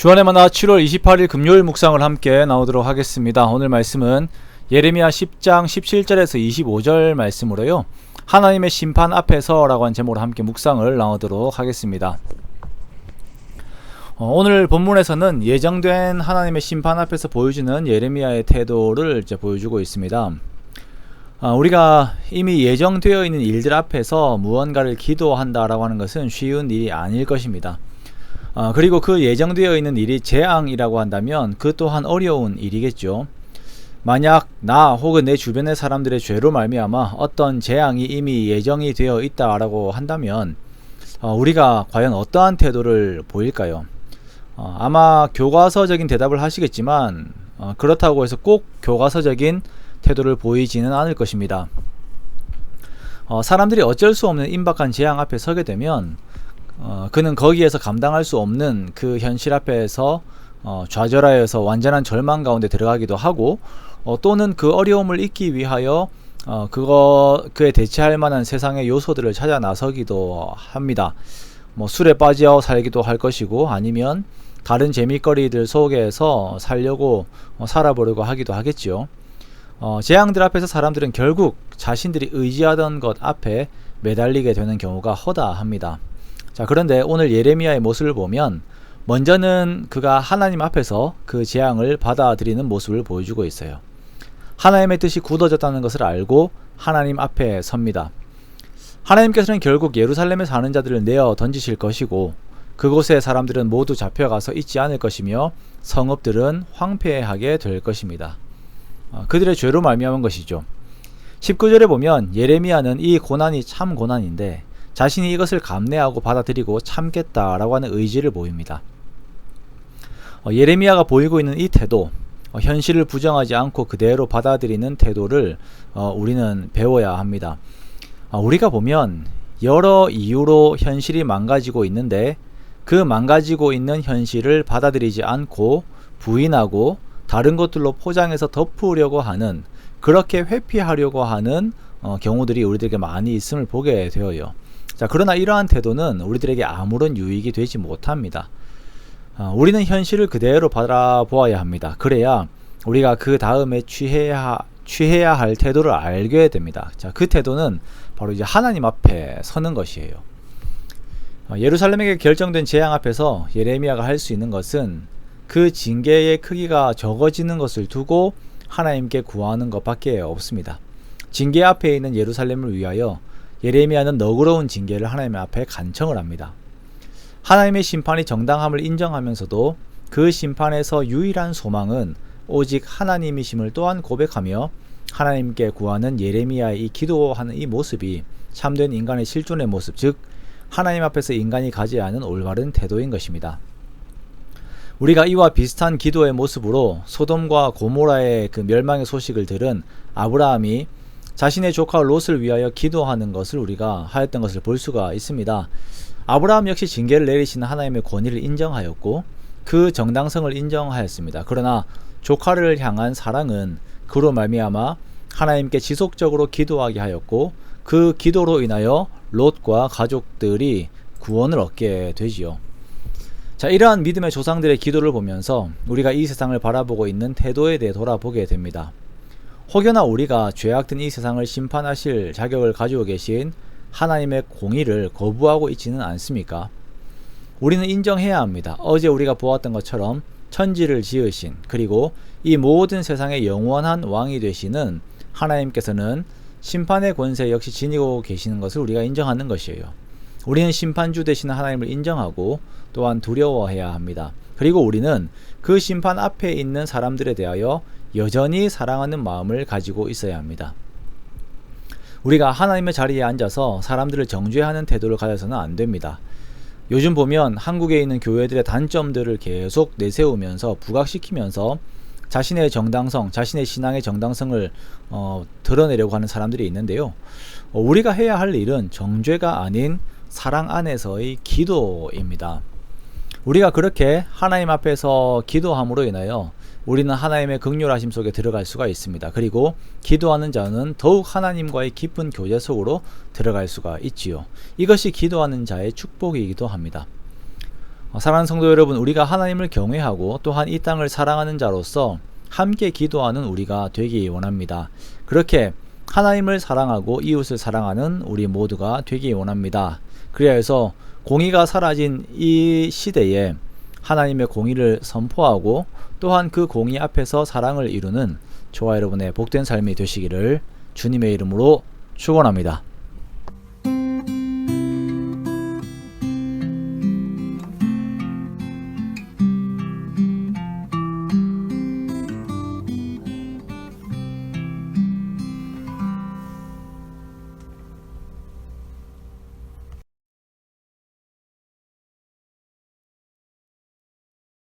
주안의 만화 7월 28일 금요일 묵상을 함께 나오도록 하겠습니다. 오늘 말씀은 예레미야 10장 17절에서 25절 말씀으로요, 하나님의 심판 앞에서 라고 한 제목으로 함께 묵상을 나오도록 하겠습니다. 오늘 본문에서는 예정된 하나님의 심판 앞에서 보여주는 예레미야의 태도를 보여주고 있습니다. 우리가 이미 예정되어 있는 일들 앞에서 무언가를 기도한다라고 하는 것은 쉬운 일이 아닐 것입니다. 그리고 그 예정되어 있는 일이 재앙이라고 한다면 그 또한 어려운 일이겠죠. 만약 나 혹은 내 주변의 사람들의 죄로 말미암아 어떤 재앙이 이미 예정이 되어 있다라고 한다면 우리가 과연 어떠한 태도를 보일까요? 아마 교과서적인 대답을 하시겠지만 그렇다고 해서 꼭 교과서적인 태도를 보이지는 않을 것입니다. 사람들이 어쩔 수 없는 임박한 재앙 앞에 서게 되면 그는 거기에서 감당할 수 없는 그 현실 앞에서 좌절하여서 완전한 절망 가운데 들어가기도 하고, 또는 그 어려움을 잊기 위하여 그에 대체할 만한 세상의 요소들을 찾아 나서기도 합니다. 술에 빠져 살기도 할 것이고, 아니면 다른 재미거리들 속에서 살려고 살아보려고 하기도 하겠죠. 재앙들 앞에서 사람들은 결국 자신들이 의지하던 것 앞에 매달리게 되는 경우가 허다합니다. 자, 그런데 오늘 예레미야의 모습을 보면 먼저는 그가 하나님 앞에서 그 재앙을 받아들이는 모습을 보여주고 있어요. 하나님의 뜻이 굳어졌다는 것을 알고 하나님 앞에 섭니다. 하나님께서는 결국 예루살렘에 사는 자들을 내어 던지실 것이고, 그곳의 사람들은 모두 잡혀가서 있지 않을 것이며 성읍들은 황폐하게 될 것입니다. 그들의 죄로 말미암은 것이죠. 19절에 보면 예레미야는 이 고난이 참 고난인데 자신이 이것을 감내하고 받아들이고 참겠다라고 하는 의지를 보입니다. 예레미야가 보이고 있는 이 태도, 현실을 부정하지 않고 그대로 받아들이는 태도를 우리는 배워야 합니다. 우리가 보면 여러 이유로 현실이 망가지고 있는데 그 망가지고 있는 현실을 받아들이지 않고 부인하고 다른 것들로 포장해서 덮으려고 하는, 그렇게 회피하려고 하는 경우들이 우리들에게 많이 있음을 보게 되어요. 자, 그러나 이러한 태도는 우리들에게 아무런 유익이 되지 못합니다. 우리는 현실을 그대로 바라보아야 합니다. 그래야 우리가 그 다음에 취해야 할 태도를 알게 됩니다. 자, 그 태도는 바로 이제 하나님 앞에 서는 것이에요. 예루살렘에게 결정된 재앙 앞에서 예레미야가 할 수 있는 것은 그 징계의 크기가 적어지는 것을 두고 하나님께 구하는 것밖에 없습니다. 징계 앞에 있는 예루살렘을 위하여 예레미야는 너그러운 징계를 하나님 앞에 간청을 합니다. 하나님의 심판이 정당함을 인정하면서도 그 심판에서 유일한 소망은 오직 하나님이심을 또한 고백하며 하나님께 구하는 예레미야의 이 기도하는 이 모습이 참된 인간의 실존의 모습, 즉 하나님 앞에서 인간이 가져야 하는 올바른 태도인 것입니다. 우리가 이와 비슷한 기도의 모습으로 소돔과 고모라의 그 멸망의 소식을 들은 아브라함이 자신의 조카 롯을 위하여 기도하는 것을 우리가 하였던 것을 볼 수가 있습니다. 아브라함 역시 징계를 내리시는 하나님의 권위를 인정하였고 그 정당성을 인정하였습니다. 그러나 조카를 향한 사랑은 그로 말미암아 하나님께 지속적으로 기도하게 하였고, 그 기도로 인하여 롯과 가족들이 구원을 얻게 되지요. 자, 이러한 믿음의 조상들의 기도를 보면서 우리가 이 세상을 바라보고 있는 태도에 대해 돌아보게 됩니다. 혹여나 우리가 죄악된 이 세상을 심판하실 자격을 가지고 계신 하나님의 공의를 거부하고 있지는 않습니까? 우리는 인정해야 합니다. 어제 우리가 보았던 것처럼 천지를 지으신, 그리고 이 모든 세상의 영원한 왕이 되시는 하나님께서는 심판의 권세 역시 지니고 계시는 것을 우리가 인정하는 것이에요. 우리는 심판주 되시는 하나님을 인정하고 또한 두려워해야 합니다. 그리고 우리는 그 심판 앞에 있는 사람들에 대하여 여전히 사랑하는 마음을 가지고 있어야 합니다. 우리가 하나님의 자리에 앉아서 사람들을 정죄하는 태도를 가져서는 안 됩니다. 요즘 보면 한국에 있는 교회들의 단점들을 계속 내세우면서 부각시키면서 자신의 정당성, 자신의 신앙의 정당성을 드러내려고 하는 사람들이 있는데요. 우리가 해야 할 일은 정죄가 아닌 사랑 안에서의 기도입니다. 우리가 그렇게 하나님 앞에서 기도함으로 인하여 우리는 하나님의 긍휼하심 속에 들어갈 수가 있습니다. 그리고 기도하는 자는 더욱 하나님과의 깊은 교제 속으로 들어갈 수가 있지요. 이것이 기도하는 자의 축복이기도 합니다. 사랑하는 성도 여러분, 우리가 하나님을 경외하고 또한 이 땅을 사랑하는 자로서 함께 기도하는 우리가 되기 원합니다. 그렇게 하나님을 사랑하고 이웃을 사랑하는 우리 모두가 되기 원합니다. 그래야 해서 공의가 사라진 이 시대에 하나님의 공의를 선포하고 또한 그 공의 앞에서 사랑을 이루는 저와 여러분의 복된 삶이 되시기를 주님의 이름으로 축원합니다.